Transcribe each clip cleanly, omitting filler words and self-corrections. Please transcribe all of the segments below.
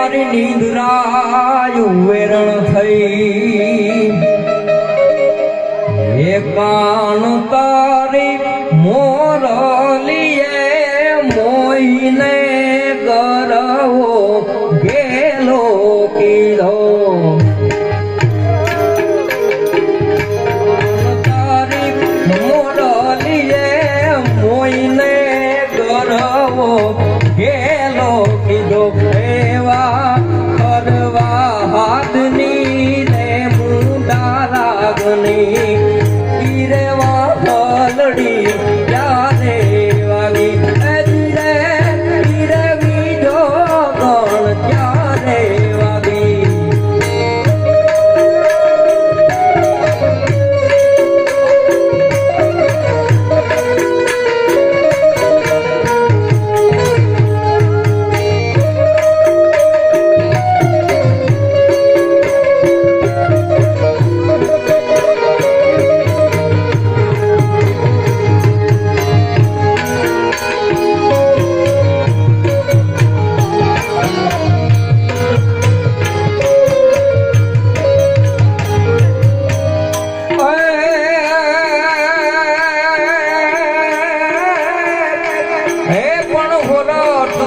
મારી નિંદ્રાયુ વેરણ થઈ હે કાન તારી મોરલીએ મોઈને ગરવો ગેલો કીધો તારી મોરલીએ મોઈને ગરવો ગેલો કીધો એવા કરવા હાથની ને મુંડા લાગની તીરેવા હલડી યાદે વાગી તીરે તીરે બીજો ગણ ક્યારે વાગી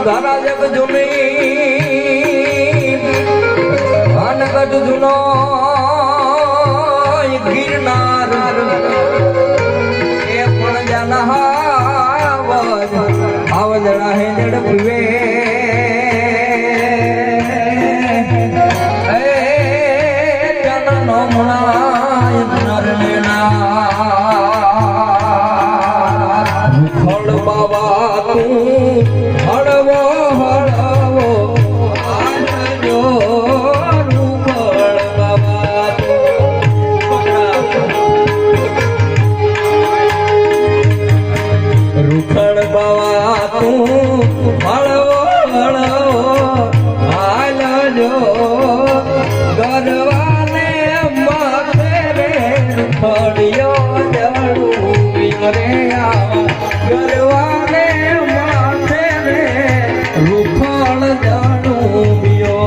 ધારા જગ જુની અનગઢ જુનો ગિરનાર એ પણ જાના આવજડા હે જડ પીવે એ જનનો મણાય નરલેના મુખડ બાબા તું હળવો હળવો આજો રૂખડ બાબા રૂખડ બાબા તું હળવો હળવો આલજો ગરવાને માથે રે રૂખડિયો જડું રે આવા ગરવાને માથે રે રૂખડ જડું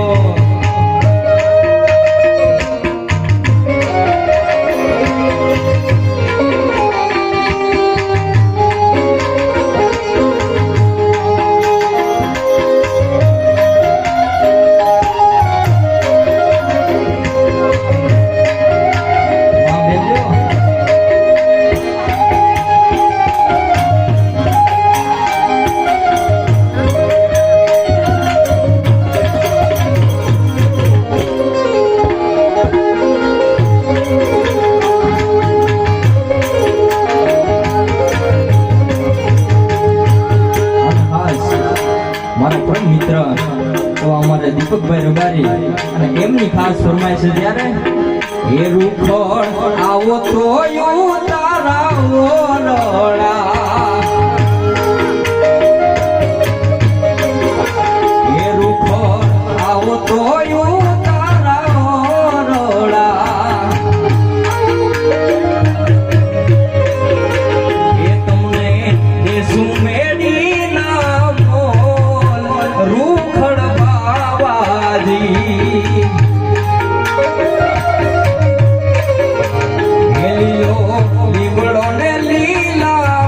મારા પરમ મિત્ર એવા અમારે દીપકભાઈ રબારી અને એમની ખાસ ફરમાય છે ત્યારે એ રૂખડ આવો તો તારા ઓરડા એ રૂખડ આવો તો તારા ઓરડા એ તમને એ સુમેડી રૂખડ બાવાજી લીલો લીમડો ને લીલા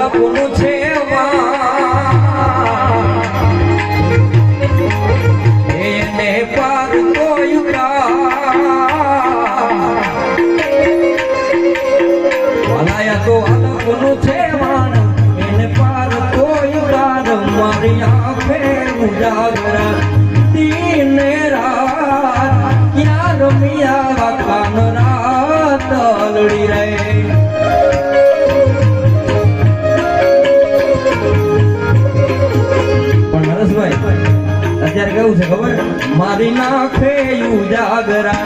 અલપનું છે એને પાર કોઈ ભલાયા તો અલપનું છે એને પાર કોઈ મારી આંખે ઉજાગરા દિન રાત ક્યાં રમિયા કાન રાત લડી રહે અત્યારે કેવું છે ખબર મારી નાખે ઉજાગરા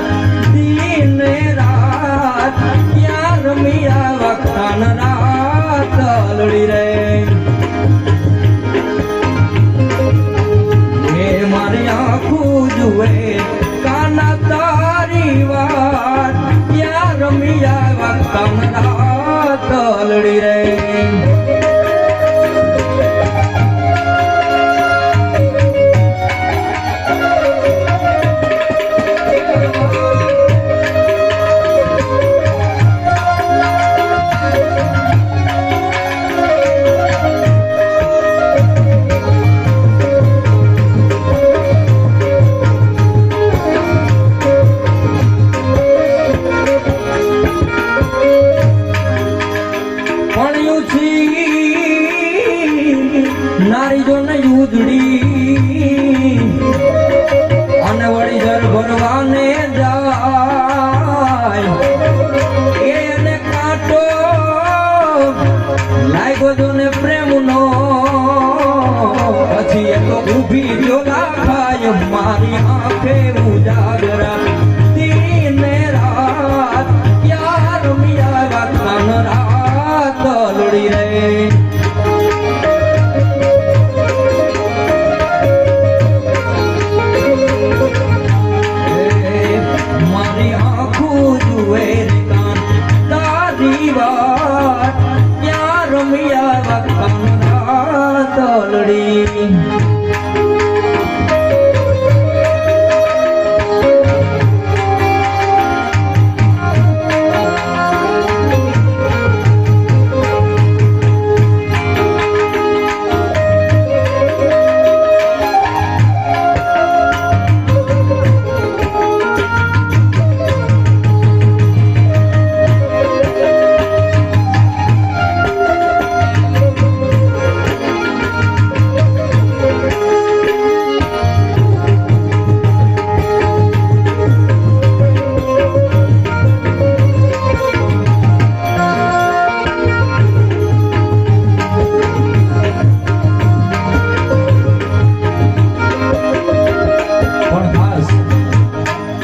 દિન રાત ક્યાં રમિયા વખાન રાત લડી રે એ મારી આંખું જુએ કાના તારી વાત ક્યાં રમિયા વખાન રાત લડી રે નારી જો ને ઉજડી અને વળી જળ ભરવાને જાય એને કાંટો લાગ્યો જો ને પ્રેમનો પછી એ તો ઊભી જો ખાય મારી આંખે ઉજાગરા દિન રાત યાર મિયા રાત રાત લડી રે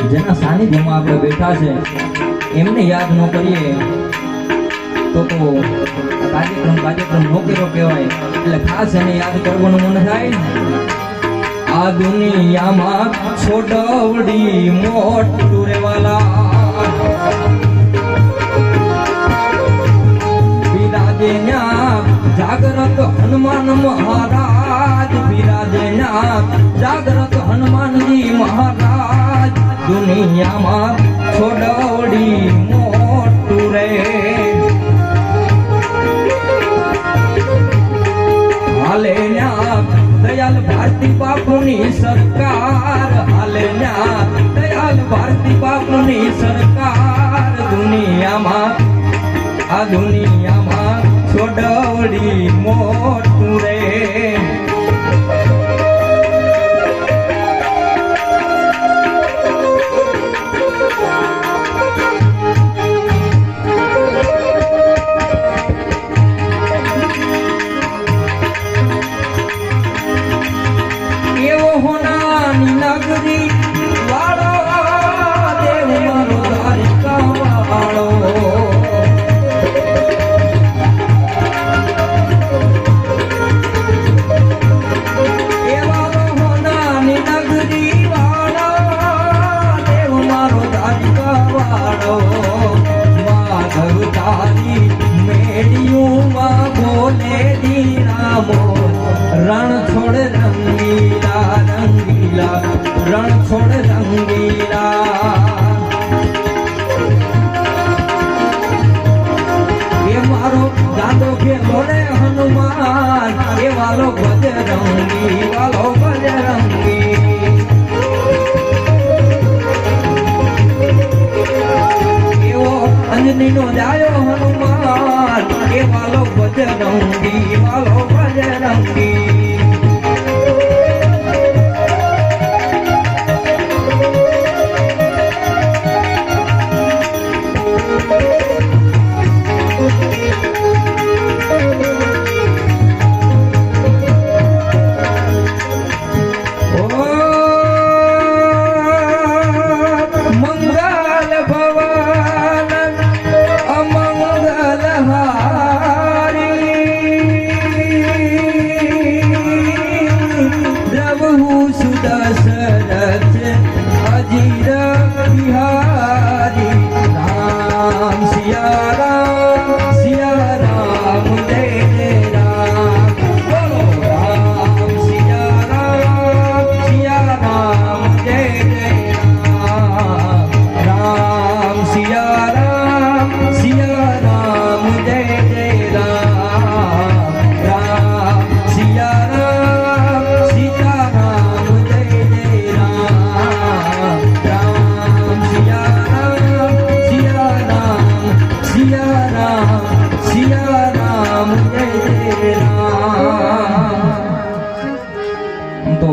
જેના સાનિધ્યમાં આપણે બેઠા છે એમને યાદ ન કરીએ તો કાર્યક્રમ નો કર્યો કહેવાય એટલે ખાસ એને યાદ કરવાનું મન થાય આ દુનિયામાં છોડવડી મોટું રેવાલા બિરાજે જાગરત હનુમાન મહારાજ બિરાજે જાગરત હનુમાનજી મહારાજ દુનિયામાં છોડવડી મોટું રે હાલે દયાલ ભારતી બાપુની સરકાર હાલે દયાલ ભારતી બાપુની સરકાર દુનિયામાં આ દુનિયામાં છોડવડી મોટું રે નગરી વાળો દેવ મારો દ્વારિકા વાળો એવા હોનાની નગરી વાળો દેવ મારો દ્વારિકા વાળો માધવ તારી મેડિયુમાં બોલે દીનામો રણ છોડ રંગીલા રણ છોડ રંગીલા એ મારો તો ખેલો રે હનુમાન એ વાલો બજરંગી વાલો બજરંગી એવો અંજની નો જાયો હનુમાન એ વાલો બજરંગી વાલો બજરંગી दशरथ अजीर बिहारी राम सिया राम जय जय राम बोलो राम सिया राम जय जय राम राम सिया राम जय जय राम राम सिया राम जय जय राम राम सिया राम जय जय राम તો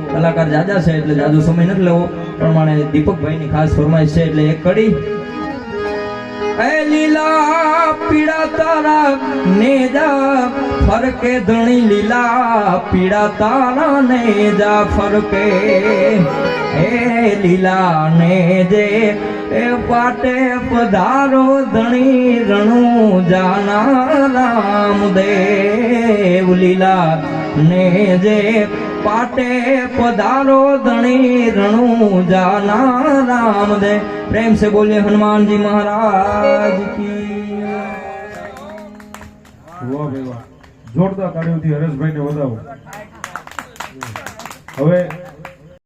કલાકાર જાજા છે એટલે જાજુ સમય નથી લેવો પ્રમાણે દીપકભાઈ ની ખાસ ફરમાઈશ છે એટલે એક કડી એ લીલા પીડા તારા નેજા ફરકે ધણી લીલા પીડા તારા નેજા ફરકે એ લીલા ને જે એ પાટે પધારો ધણી રણુ જાના રામ દેવ લીલા ને જે પાટે પધારો ધણી રણુ જાના રામ દેવ प्रेम से बोलिए हनुमान जी महाराज की વાહ ભાઈ વાહ જોરદાર તાળીઓથી હરેશભાઈને વધાવો હવે